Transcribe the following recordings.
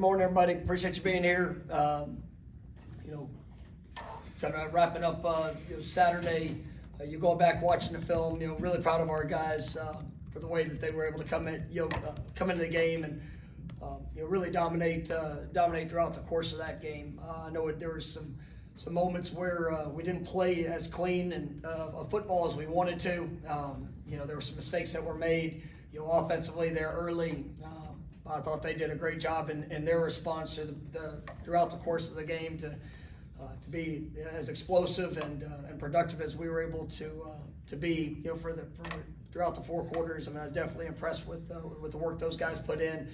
morning, everybody. Appreciate you being here. Kind of wrapping up Saturday. You going back watching the film. Really proud of our guys for the way that they were able to come into the game and really dominate throughout the course of that game. I know there was some moments where we didn't play as clean and football as we wanted to. There were some mistakes that were made. Offensively there early. I thought they did a great job in their response to throughout the course of the game to be as explosive and productive as we were able to be. Throughout the 4 quarters. I mean, I was definitely impressed with the work those guys put in.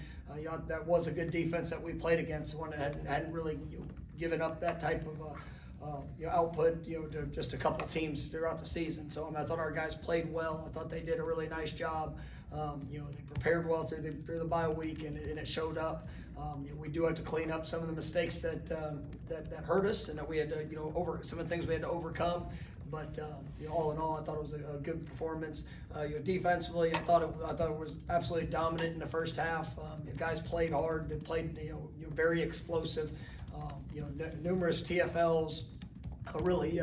That was a good defense that we played against, one that hadn't really given up that type of output to just a couple teams throughout the season. So I thought our guys played well. I thought they did a really nice job. They prepared well through the bye week, and it showed up. We do have to clean up some of the mistakes that hurt us, and that we had to some of the things we had to overcome. But all in all, I thought it was a good performance. Defensively, I thought it was absolutely dominant in the first half. The guys played hard. They played very explosive. Numerous TFLs really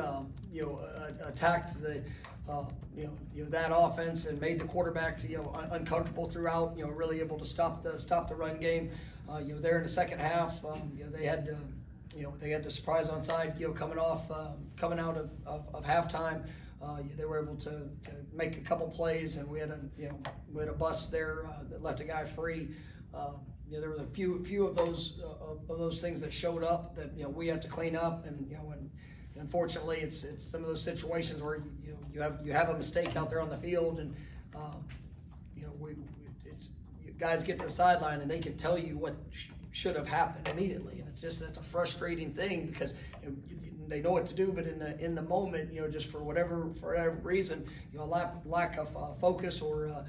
attacked that offense and made the quarterback uncomfortable throughout. Really able to stop the run game. There in the second half, they had the surprise onside coming out of halftime. They were able to make a couple plays, and we had a bust there that left a guy free. There was a few of those things that showed up that we have to clean up, and unfortunately it's some of those situations where you have a mistake out there on the field, and guys get to the sideline and they can tell you what should have happened immediately, and it's a frustrating thing because they know what to do, but in the moment, just for whatever reason, lack of focus or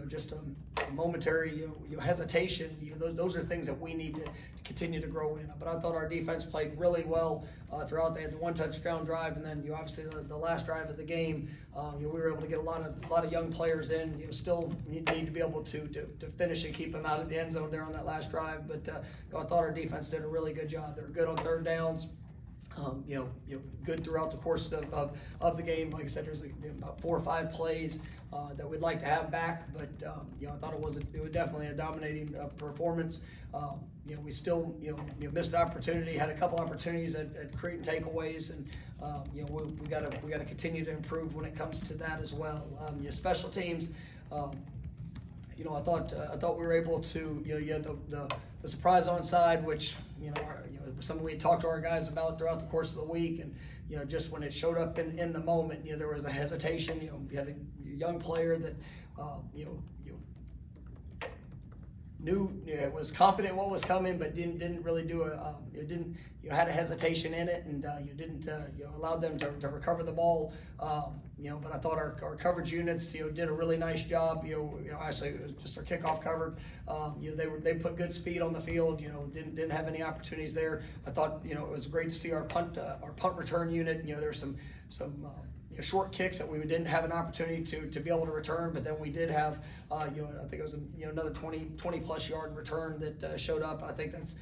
just a momentary hesitation. Those are things that we need to continue to grow in. But I thought our defense played really well throughout. They had the 1 touchdown drive, and then obviously the last drive of the game. We were able to get a lot of young players in. Still need to be able to finish and keep them out of the end zone there on that last drive. But I thought our defense did a really good job. They were good on third downs. Good throughout the course of the game. Like I said, there's about 4 or 5 plays that we'd like to have back, but I thought it was definitely a dominating performance. We still missed an opportunity, had a couple opportunities at creating takeaways, and we got to continue to improve when it comes to that as well. Special teams. I thought we were able to. You had the surprise onside, which something we talked to our guys about throughout the course of the week, and just when it showed up in the moment, there was a hesitation. You had a young player that knew was confident what was coming, but didn't really do had a hesitation in it, and you didn't allow them to recover the ball. But I thought our coverage units did a really nice job. Actually it was just our kickoff cover. They put good speed on the field. Didn't have any opportunities there. I thought it was great to see our punt return unit. There were some short kicks that we didn't have an opportunity to be able to return, but then we did have I think it was another 20 plus yard return that showed up. I think that's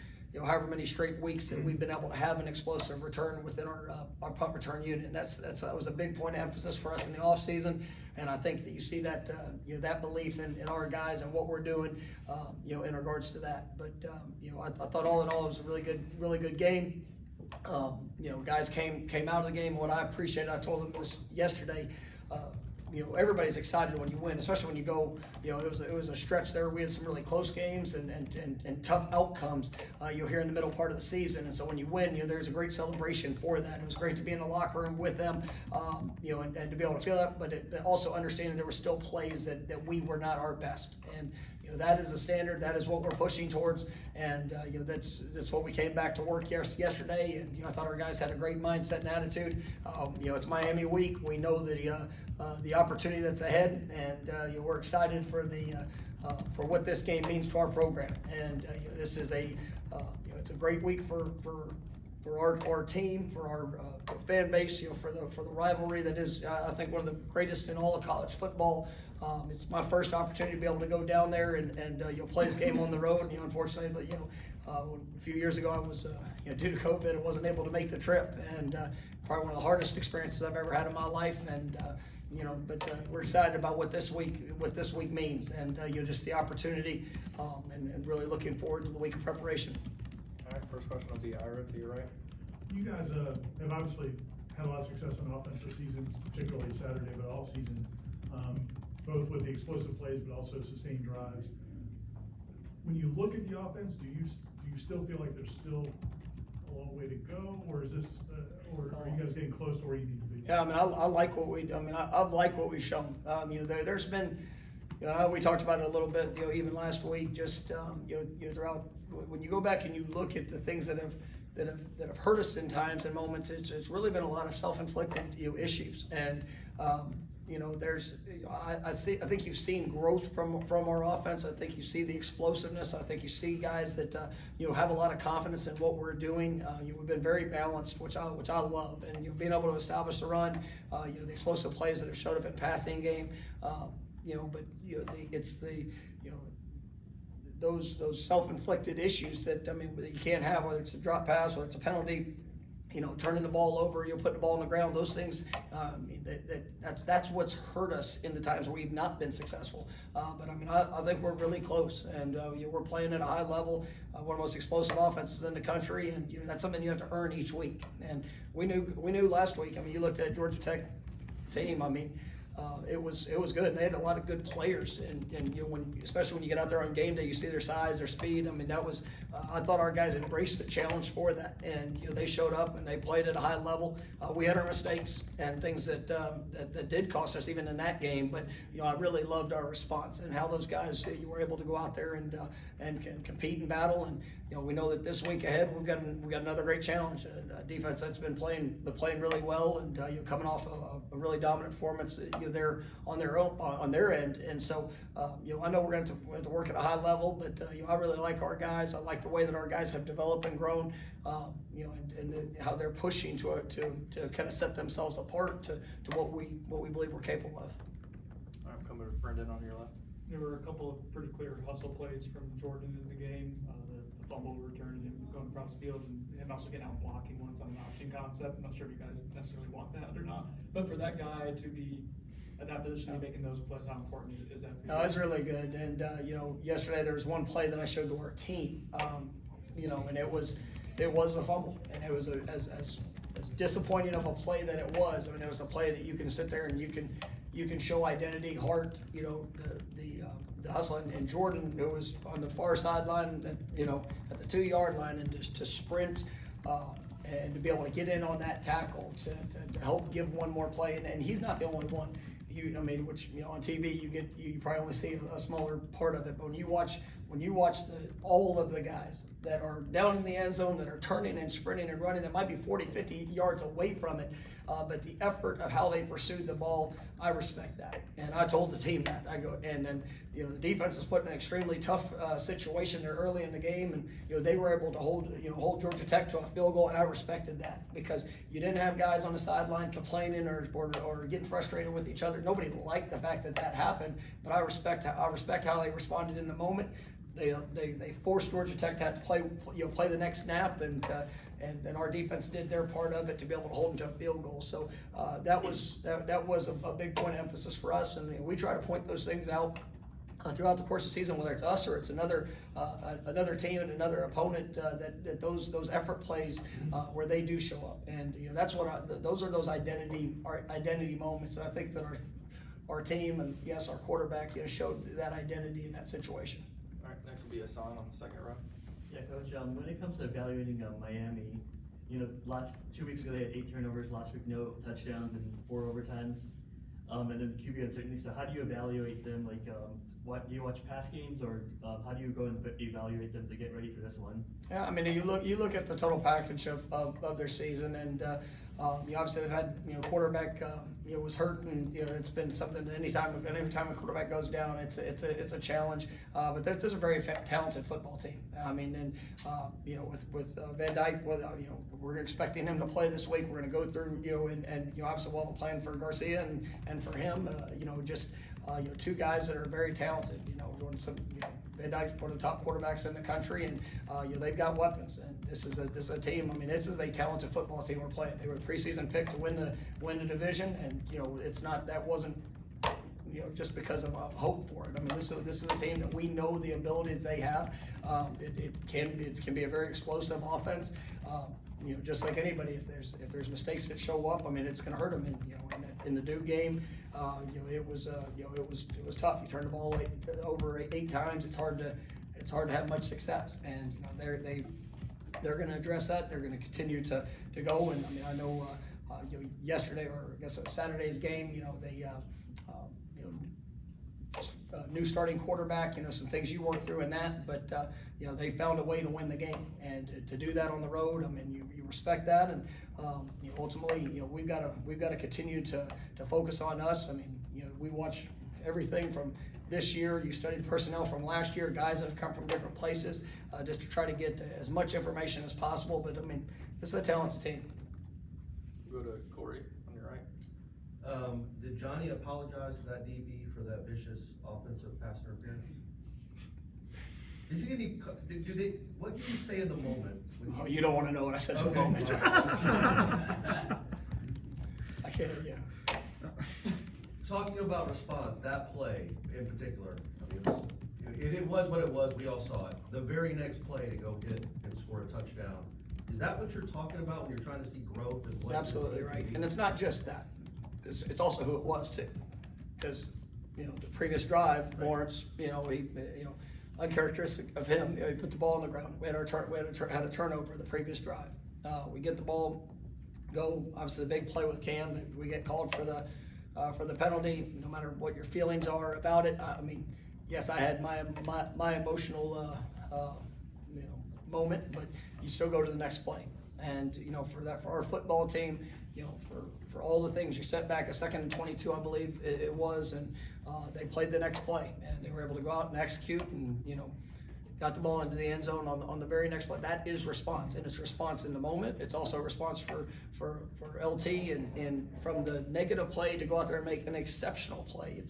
however many straight weeks that we've been able to have an explosive return within our punt return unit. And that was a big point of emphasis for us in the off season, and I think that you see that that belief in our guys and what we're doing in regards to that. But I thought all in all it was a really good game. Guys came out of the game. What I appreciated, I told them this yesterday, everybody's excited when you win, especially when you go, it was a stretch there. We had some really close games and tough outcomes, here in the middle part of the season. And so when you win, there's a great celebration for that. It was great to be in the locker room with them, and to be able to feel that, but also understanding there were still plays that we were not our best. And that is the standard. That is what we're pushing towards, and that's what we came back to work yesterday. And I thought our guys had a great mindset and attitude. It's Miami week. We know the opportunity that's ahead, and we're excited for what this game means to our program. And this is it's a great week for our team, for our fan base, for the rivalry that is, I think, one of the greatest in all of college football. It's my first opportunity to be able to go down there and play this game on the road. Unfortunately, but a few years ago I was due to COVID, I wasn't able to make the trip, and probably one of the hardest experiences I've ever had in my life. And but we're excited about what this week means, and just the opportunity, and really looking forward to the week of preparation. All right, first question will be Ira, to your right. You guys have obviously had a lot of success on offense this season, particularly Saturday, but all season, both with the explosive plays but also sustained drives. When you look at the offense, do you still feel like there's still a long way to go, or is this, or are you guys getting close to where you need to be? Yeah, I mean, I like what I've liked what we've shown. There's been, we talked about it a little bit, even last week. Just throughout, when you go back and you look at the things that have hurt us in times and moments, it's really been a lot of self-inflicted issues. And I think you've seen growth from our offense. I think you see the explosiveness. I think you see guys that have a lot of confidence in what we're doing. We've been very balanced, which I love, and being able to establish the run, the explosive plays that have showed up in passing game, it's those self-inflicted issues that that you can't have, whether it's a drop pass, whether it's a penalty, turning the ball over, putting the ball on the ground, those things, that's what's hurt us in the times where we've not been successful. But I think we're really close, and we're playing at a high level, one of the most explosive offenses in the country, and that's something you have to earn each week. And we knew last week. You looked at Georgia Tech team. It was good. And they had a lot of good players, and especially when you get out there on game day, you see their size, their speed. That was I thought our guys embraced the challenge for that, and they showed up and they played at a high level. We had our mistakes and things that did cost us even in that game, but I really loved our response and how those guys were able to go out there and can compete and battle. And we know that this week ahead we've got another great challenge. A defense that's been playing really well, and coming off a really dominant performance. They're on their end, and so I know we're going to have to work at a high level, but I really like our guys. I like the way that our guys have developed and grown, and how they're pushing to kind of set themselves apart to what we believe we're capable of. All right, coming to Brendan on your left. There were a couple of pretty clear hustle plays from Jordan in the game. The fumble return, him going across the field, and him also getting out blocking once on an option concept. I'm not sure if you guys necessarily want that or not, but for that guy to be at that position and making those plays, how important is that for you? No, it's really good. And yesterday there was one play that I showed to our team, and it was a fumble, and it was as disappointing of a play that it was. It was a play that you can sit there and you can show identity, heart, the hustle, and Jordan, who was on the far sideline, at the 2-yard line, and just to sprint and to be able to get in on that tackle to help give one more play, and he's not the only one. Which on TV you probably only see a smaller part of it, but when you watch all of the guys that are down in the end zone, that are turning and sprinting and running, that might be 40-50 yards away from it, but the effort of how they pursued the ball, I respect that, and I told the team that. And then the defense was put in an extremely tough situation there early in the game, and they were able to hold Georgia Tech to a field goal, and I respected that, because you didn't have guys on the sideline complaining or getting frustrated with each other. Nobody liked the fact that happened, but I respect how they responded in the moment. They forced Georgia Tech to have to play the next snap, and then our defense did their part of it to be able to hold them to a field goal. So that was a big point of emphasis for us, and we try to point those things out throughout the course of the season, whether it's us or it's another team and another opponent, that those effort plays where they do show up, and that's those are those identity moments, and I think that our team and yes, our quarterback showed that identity in that situation. All right, next will be Hassan on the second row. Yeah, Coach, when it comes to evaluating Miami, 2 weeks ago they had 8 turnovers, last week no touchdowns and 4 overtimes, and then QB uncertainty. So how do you evaluate them? Do you watch past games, or how do you go and evaluate them to get ready for this one? Yeah, you look at the total package of their season, and obviously they've had quarterback was hurt, and it's been something that anytime a quarterback goes down, it's a challenge. But this is a very talented football team. With Van Dyke, we're expecting him to play this week. We're going to go through and obviously we'll have a plan for Garcia and for him. two guys that are very talented. Doing some, Midnight's one of the top quarterbacks in the country, and they've got weapons. And this is a team. I mean, this is a talented football team we're playing. They were a preseason pick to win the division, and it's not, that wasn't just because of hope for it. I mean, this is a team that we know the ability that they have. It can be a very explosive offense. Just like anybody, if there's mistakes that show up, I mean, it's going to hurt them. And in the Duke game, it was tough. You turn the ball over eight times. It's hard to have much success. And they're going to address that. They're going to continue to go. And I mean, I know yesterday, or I guess it was Saturday's game, they new starting quarterback, some things you work through in that, but they found a way to win the game, and to do that on the road, I mean, you respect that, and ultimately, we've got to continue to focus on us. I mean, we watch everything from this year. You study the personnel from last year, guys that have come from different places, just to try to get as much information as possible. But I mean, this is a talented team. We'll go to Corey on your right. Did Johnny apologize to that DB for that vicious offensive pass interference? Did you get any? What did you say in the moment? Oh, you don't want to know what I said in the moment. I can't. Yeah. Talking about response, that play in particular, I mean, it was what it was. We all saw it. The very next play to go hit and score a touchdown. Is that what you're talking about when you're trying to see growth? And what Absolutely right. And it's not just that. It's also who it was too, because the previous drive, Lawrence, he uncharacteristic of him, he put the ball on the ground. We had had a turnover the previous drive. We get the ball, go. Obviously, the big play with Cam. We get called for the penalty. No matter what your feelings are about it, I mean, yes, I had my emotional moment, but you still go to the next play. And for our football team, for all the things, you set back a 2nd and 22, I believe it was, and they played the next play, and they were able to go out and execute, and got the ball into the end zone on the very next play. That is response, and it's response in the moment. It's also response for LT, and from the negative play to go out there and make an exceptional play.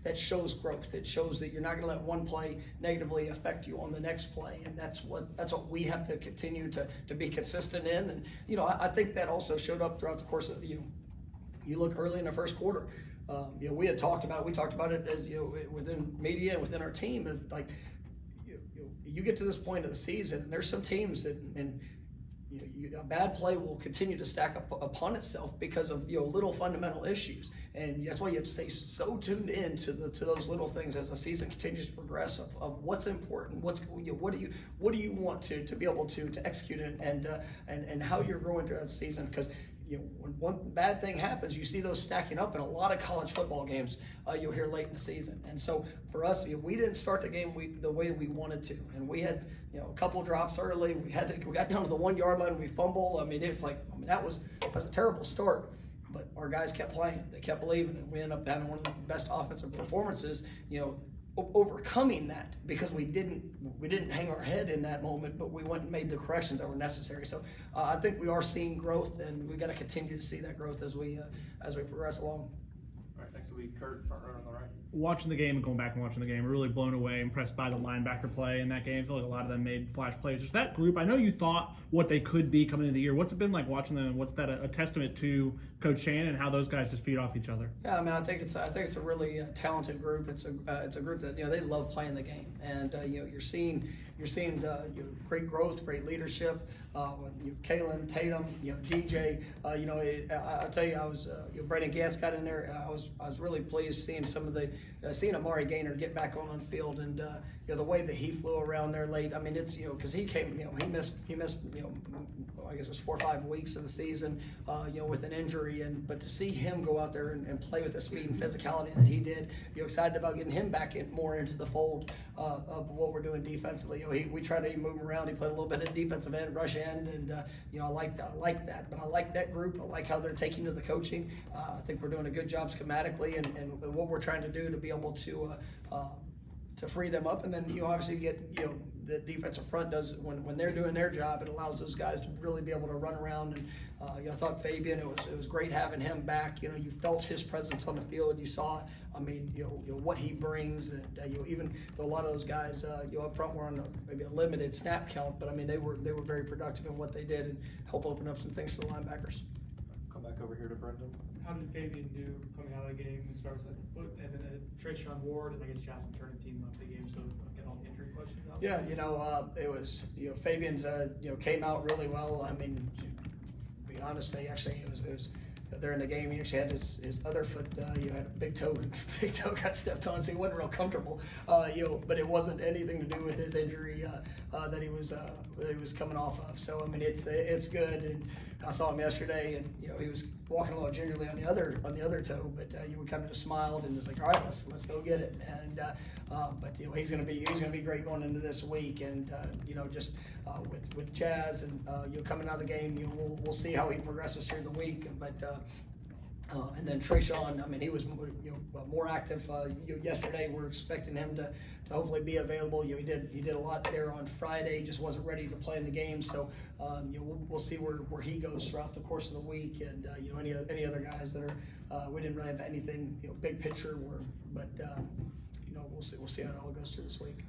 That shows growth. It shows that you're not going to let one play negatively affect you on the next play, and that's what we have to continue to be consistent in. And I think that also showed up throughout the course of you look early in the first quarter. We talked about it as within media and within our team of like. You get to this point of the season, and there's some teams that, and a bad play will continue to stack up upon itself because of little fundamental issues, and that's why you have to stay so tuned in to those little things as the season continues to progress of what's important, what do you want to be able to execute and how you're growing through that season, because when one bad thing happens, you see those stacking up in a lot of college football games you'll hear late in the season. And so for us, we didn't start the game the way we wanted to, and we had a couple drops early. We got down to the 1 yard line, we fumbled. I mean, it was like that was a terrible start. But our guys kept playing, they kept believing, and we ended up having one of the best offensive performances. Overcoming that because we didn't hang our head in that moment, but we went and made the corrections that were necessary. So I think we are seeing growth, and we got to continue to see that growth as we progress along. All right, next will be Kurt, front row on the right. Watching the game and going back and watching the game, really blown away, impressed by the linebacker play in that game. I feel like a lot of them made flash plays. Just that group, I know you thought what they could be coming into the year. What's it been like watching them? What's that a testament to Coach Shannon and how those guys just feed off each other? Yeah, I mean, I think it's a really talented group. It's a group that they love playing the game, and you're seeing great growth, great leadership. Kalen, Tatum, DJ. I'll tell you, I was Brandon Gantz got in there. I was really pleased seeing seeing Amari Gaynor get back on the field, and the way that he flew around there late. I mean, it's because he came, he missed I guess it was 4 or 5 weeks of the season, with an injury, but to see him go out there and play with the speed and physicality that he did, excited about getting him back more into the fold of what we're doing defensively. We try to move him around. He played a little bit of defensive end, rush end, and I like that. But I like that group. I like how they're taking to the coaching. I think we're doing a good job schematically and what we're trying to do to be able to to free them up, and then you obviously get, the defensive front does, when they're doing their job, it allows those guys to really be able to run around. And I thought Fabian, it was great having him back. You felt his presence on the field. You saw, what he brings, and even though a lot of those guys, up front were on maybe a limited snap count, but they were very productive in what they did and help open up some things for the linebackers. Come back over here to Brendan. How did Fabian do coming out of the game as far as at the foot, and then Trayshawn Ward, and I guess Jackson Turnantine left the game, so get all the injury questions out? Yeah, it was, Fabian's, came out really well. To be honest, it was, during the game, he actually had his other foot, had a big toe got stepped on, so he wasn't real comfortable. But it wasn't anything to do with his injury that he was coming off of. So it's good. And I saw him yesterday, and he was walking a little gingerly on the other toe, but we kind of just smiled and was like, all right, let's go get it. And but he's gonna be great going into this week, and just with Jazz and coming out of the game, we'll see how he progresses through the week. But and then Trayshawn, he was more active yesterday. We're expecting him to hopefully be available. He did a lot there on Friday, just wasn't ready to play in the game. So we'll see where he goes throughout the course of the week. And any other guys that are we didn't really have anything big picture, but we'll see how it all goes through this week.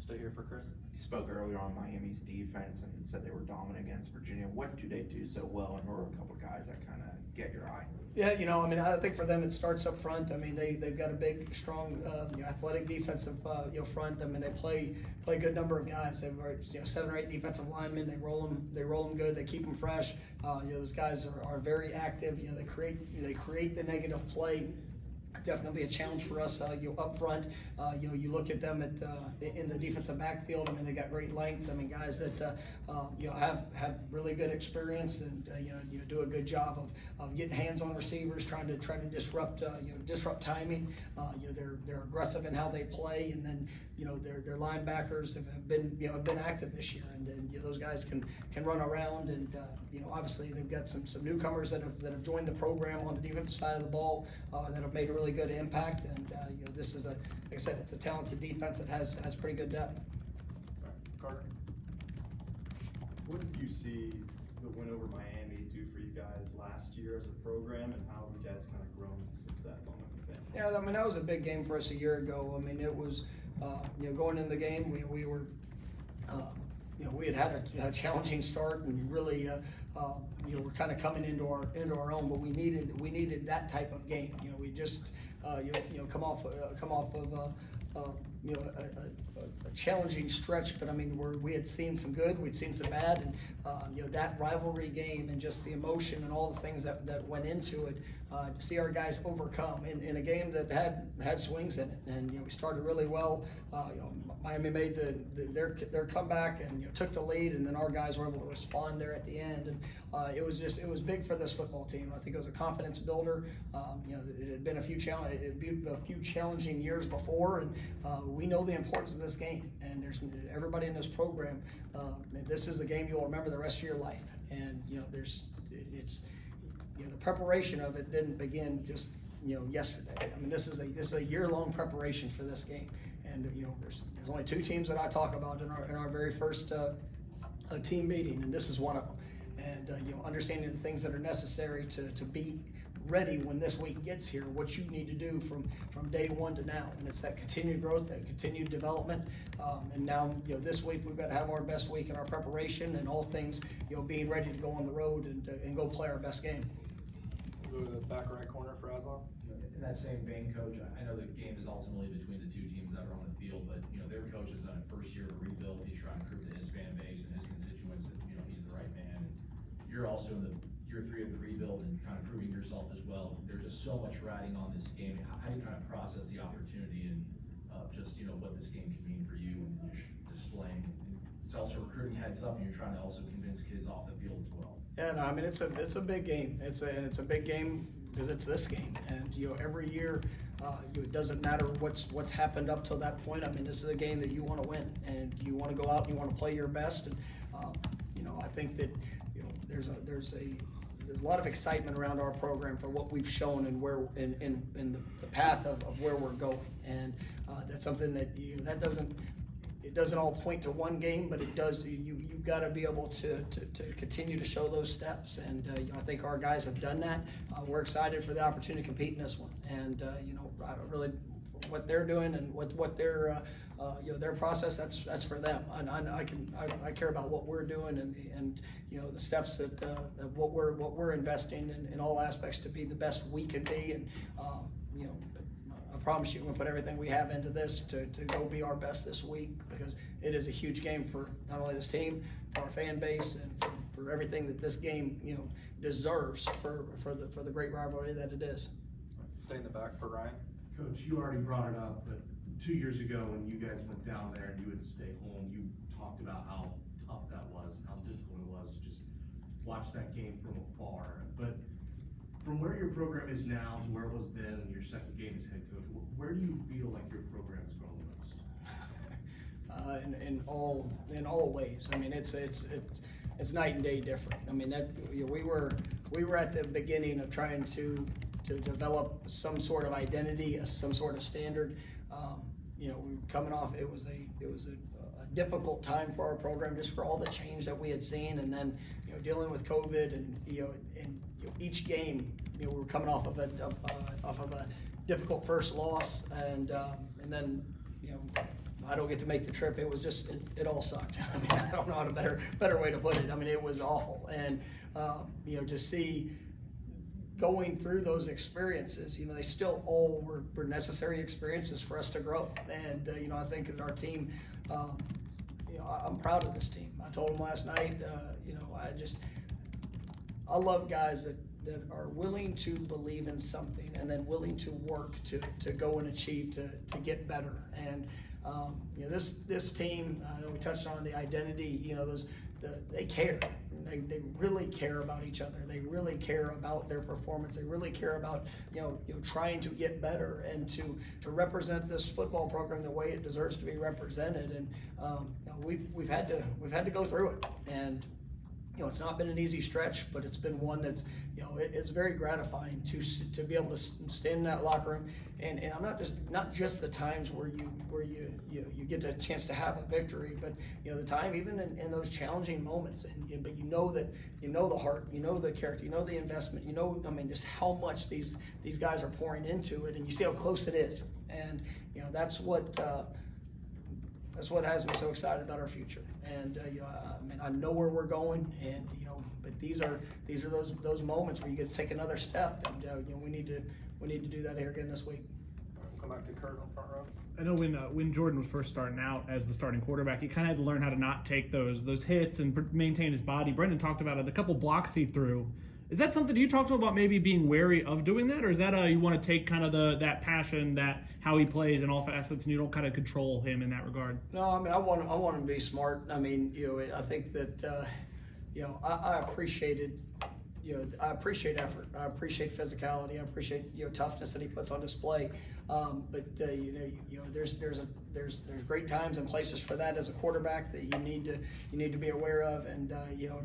Stay here for Chris. You spoke earlier on Miami's defense and said they were dominant against Virginia. What do they do so well? And what are a couple of guys that kind of get your eye? Yeah, I think for them it starts up front. They've got a big, strong, athletic defensive, front. They play a good number of guys. They've 7 or 8 defensive linemen. They roll them good. They keep them fresh. Those guys are very active. They create the negative play. Definitely be a challenge for us, up front. You look at them in the defensive backfield. They got great length. Guys that have really good experience and do a good job of getting hands on receivers, trying to disrupt timing. They're aggressive in how they play, and then their linebackers have been active this year, and those guys can run around, and obviously they've got some newcomers that have joined the program on the defensive side of the ball that have made a really good impact. And this is like I said, it's a talented defense that has pretty good depth. All right, Carter. What did you see the win over Miami do for you guys last year as a program, and how have you guys kind of grown since that moment? Yeah, that was a big game for us a year ago. It was, going in the game, we were, we had a challenging start, and really, we're kind of coming into our own. But we needed that type of game. We just, come off of a challenging stretch, but we had seen some good, we'd seen some bad, and that rivalry game and just the emotion and all the things that went into it, to see our guys overcome in a game that had swings in it. And we started really well. Miami made their comeback and took the lead, and then our guys were able to respond there at the end. And it was big for this football team. I think it was a confidence builder. It had been a few challenging years before, and we know the importance of this game. And there's everybody in this program. This is a game you'll remember the rest of your life. And the preparation of it didn't begin just yesterday. This is a year-long preparation for this game. And there's only 2 teams that I talk about in our very first team meeting, and this is one of them. And understanding the things that are necessary to be ready when this week gets here, what you need to do from day one to now. And it's that continued growth, that continued development. And now, this week we've got to have our best week in our preparation and all things, being ready to go on the road and go play our best game. We'll go to the back right corner for Aslan. In that same vein, Coach, I know the game is ultimately between the 2 teams that are on the field, but their coach is on a first year of a rebuild. He's trying to prove to his fan base and his constituents that he's the right man. And you're also in the year 3 of the rebuild and kind of proving yourself as well. There's just so much riding on this game. How do you kind of process the opportunity and just what this game can mean for you and displaying? It's also recruiting heads up, and you're trying to also convince kids off the field as well. Yeah, no, it's a big game. It's a big game because it's this game, and every year, it doesn't matter what's happened up till that point. This is a game that you want to win, and you want to go out and you want to play your best. And I think that there's there's a lot of excitement around our program for what we've shown and where in the path of where we're going, and that's something that it doesn't all point to one game, but it does. You've got to be able to continue to show those steps, and I think our guys have done that. We're excited for the opportunity to compete in this one, and I don't really what they're doing and what their their process. That's for them. I care about what we're doing and the steps that what we're investing in all aspects to be the best we can be, and I promise you, we're gonna put everything we have into this to go be our best this week, because it is a huge game for not only this team, for our fan base, and for everything that this game deserves for the great rivalry that it is. Stay in the back for Ryan. Coach, you already brought it up, but 2 years ago when you guys went down there and you had to stay home, you talked about how tough that was and how difficult it was to just watch that game from afar. But from where your program is now to where it was then, and your second game as head coach, where do you feel like your program has grown the most? In all ways. I mean, it's night and day different. I mean, that we were at the beginning of trying to develop some sort of identity, some sort of standard. We were coming off. It was a difficult time for our program, just for all the change that we had seen, and then dealing with COVID, and each game, we were coming off of a difficult first loss, and then I don't get to make the trip. It was just it all sucked. I mean, I don't know how to better way to put it. I mean, it was awful, and to see going through those experiences, they still all were necessary experiences for us to grow, and I think that our team, I'm proud of this team. I told them last night, I love guys that are willing to believe in something and then willing to work to go and achieve to get better. And this team, I know we touched on the identity. They care. They really care about each other. They really care about their performance. They really care about trying to get better and to represent this football program the way it deserves to be represented. And we've had to go through it. And it's not been an easy stretch, but it's been one that's it's very gratifying to be able to stand in that locker room, and I'm not just the times where you get a chance to have a victory, but the time even in those challenging moments, but that the heart, the character, the investment, just how much these guys are pouring into it, and you see how close it is, and that's what has me so excited about our future. And I know where we're going, and but these are those moments where you get to take another step, and we need to do that here again this week. We'll come back to Kurt on front row. I know when Jordan was first starting out as the starting quarterback, he kind of had to learn how to not take those hits and maintain his body. Brendan talked about it, the couple blocks he threw. Is that something you talked about maybe being wary of doing that, or is that you want to take kind of that passion, that how he plays in all facets, and you don't kind of control him in that regard? No, I mean I want him to be smart. I mean I think that I appreciated I appreciate effort. I appreciate physicality. I appreciate toughness that he puts on display. But there's great times and places for that as a quarterback that you need to be aware of. And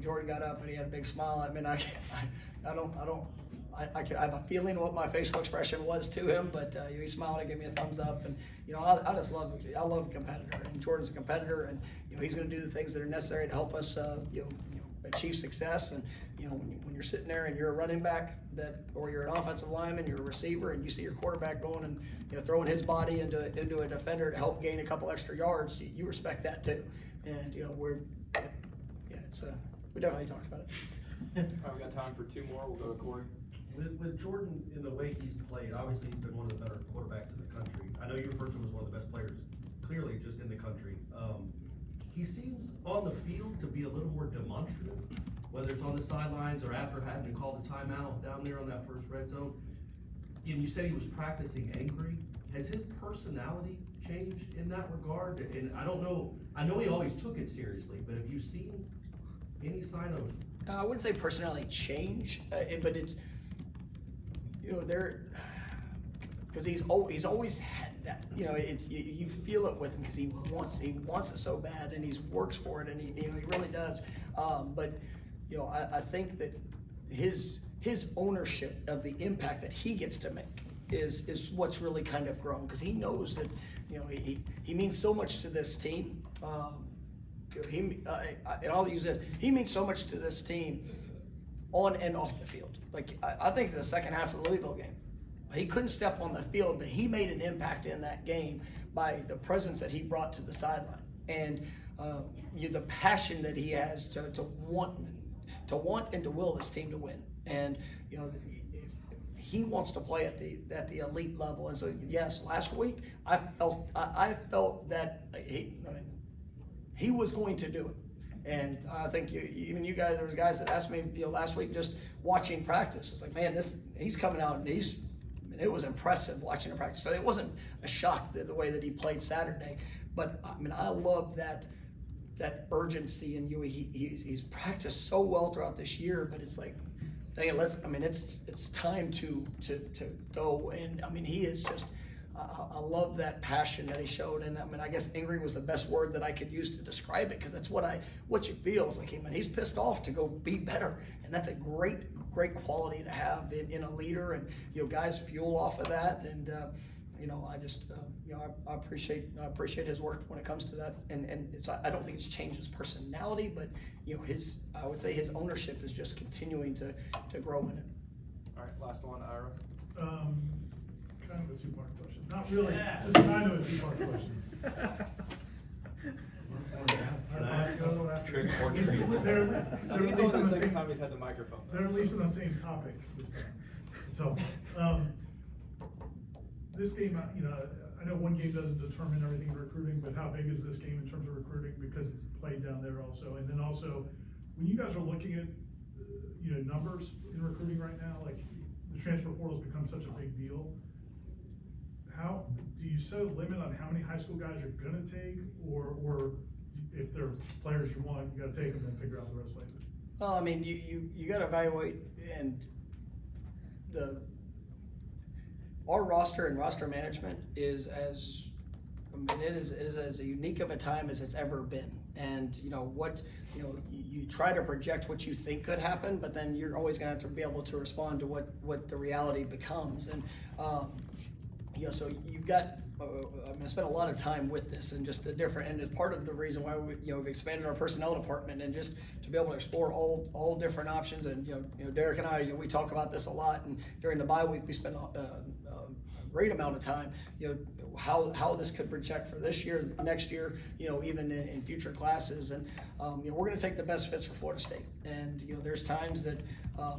Jordan got up and he had a big smile. I mean I have a feeling what my facial expression was to him, but he smiled and gave me a thumbs up. And I love a competitor, and Jordan's a competitor, and he's going to do the things that are necessary to help us achieve success. And when you're sitting there and you're a running back or you're an offensive lineman, you're a receiver, and you see your quarterback going and throwing his body into a defender to help gain a couple extra yards, you respect that too. And we definitely talked about it. All right, we got time for two more. We'll go to Corey. With Jordan in the way he's played, obviously he's been one of the better quarterbacks in the country. I know your first one was one of the best players, clearly just in the country. He seems on the field to be a little more demonstrative, whether it's on the sidelines or after having to call the timeout down there on that first red zone. And you said he was practicing angry. Has his personality changed in that regard? And I don't know, I know he always took it seriously, but have you seen any sign of? I wouldn't say personality change, but it's because he's always had that. It's you feel it with him because he wants it so bad, and he works for it, and he really does. But I think that his ownership of the impact that he gets to make is what's really kind of grown, because he knows that, you know, he means so much to this team. And I'll use this, he means so much to this team on and off the field. Like, I think the second half of the Louisville game, he couldn't step on the field, but he made an impact in that game by the presence that he brought to the sideline, and the passion that he has to want and to will this team to win. And you know, he wants to play at the elite level. And so, yes, last week I felt that he was going to do it. And I think even you guys, there was guys that asked me, you know, last week, just watching practice. It's like, man, he's coming out and it was impressive watching him practice. So it wasn't a shock the way that he played Saturday. But I mean, I love that urgency, and he's practiced so well throughout this year. But it's like, dang it, it's time to go. And I mean, he is just. I love that passion that he showed, and I mean, I guess angry was the best word that I could use to describe it, because that's what you feel. It's like, he's pissed off to go be better, and that's a great quality to have in a leader, and you know, guys fuel off of that, and you know, I just you know, I appreciate his work when it comes to that, and I don't think it's changed his personality, but you know, I would say his ownership is just continuing to grow in it. All right, last one, Ira. Kind of a two-part question. Not really, just kind of a two-part question. Trick or treat. I think it's only the second time he's had the microphone. They're at least on the same topic this time. So, this game, you know, I know one game doesn't determine everything in recruiting, but how big is this game in terms of recruiting, because it's played down there also? And then also, when you guys are looking at, you know, numbers in recruiting right now, like the transfer portal has become such a big deal. How do you set a limit on how many high school guys you're gonna take, or if they're players you want, you gotta take them and figure out the rest later? Well, I mean, you gotta evaluate, and our roster and roster management is as unique of a time as it's ever been. And you know you try to project what you think could happen, but then you're always gonna have to be able to respond to what the reality becomes. And you know, so you've got, I'm gonna spend a lot of time with this, and just and it's part of the reason why we've expanded our personnel department, and just to be able to explore all different options. And you know, Derek and I, we talk about this a lot, and during the bye week we spend a great amount of time, you know, how this could project for this year, next year, you know, even in future classes. And you know, we're gonna take the best fits for Florida State. And you know, there's times that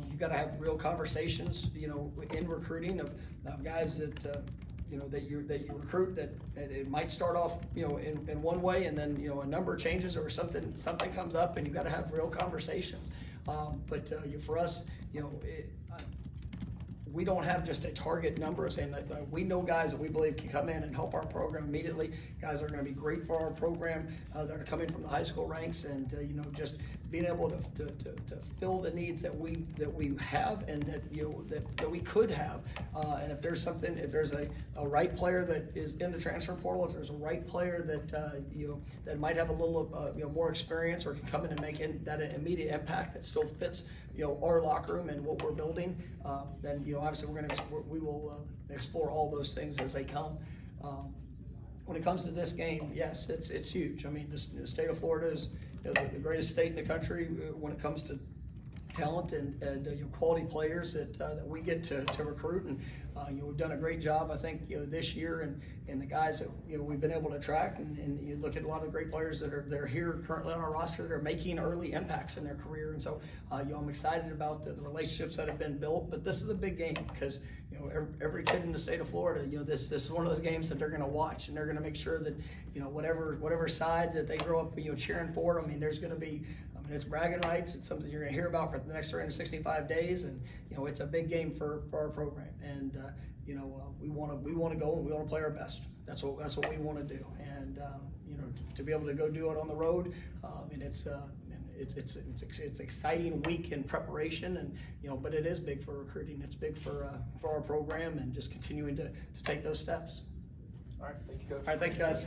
you've got to have real conversations, you know, in recruiting of guys that you know, that you recruit, that it might start off, you know, in one way, and then, you know, a number changes, or something comes up, and you got to have real conversations. But for us, you know, we don't have just a target number of saying that we know guys that we believe can come in and help our program immediately. Guys are going to be great for our program. They're going to come in from the high school ranks, and you know, just being able to fill the needs that we have, and that you know that we could have. And if there's a right player that is in the transfer portal, if there's a right player that you know, that might have a little you know, more experience, or can come in and make that immediate impact that still fits, you know, our locker room and what we're building, then you know, obviously we will explore all those things as they come. When it comes to this game, yes, it's huge. I mean, the state of Florida is, you know, the greatest state in the country when it comes to talent and you know, quality players that we get to recruit. And you know, we've done a great job, I think, you know, this year, and the guys that, you know, we've been able to attract, and you look at a lot of the great players that are here currently on our roster that are making early impacts in their career. And so you know, I'm excited about the relationships that have been built. But this is a big game, because you know, every kid in the state of Florida, you know, this is one of those games that they're going to watch, and they're going to make sure that, you know, whatever side that they grow up, you know, cheering for. I mean, there's going to be, it's bragging rights. It's something you're going to hear about for the next 365 days, and you know, it's a big game for our program. And you know, we want to go, and we want to play our best. That's what we want to do. And you know, to be able to go do it on the road, and it's exciting week in preparation, and you know, but it is big for recruiting. It's big for our program, and just continuing to take those steps. All right, thank you, Coach. All right, thank you, guys.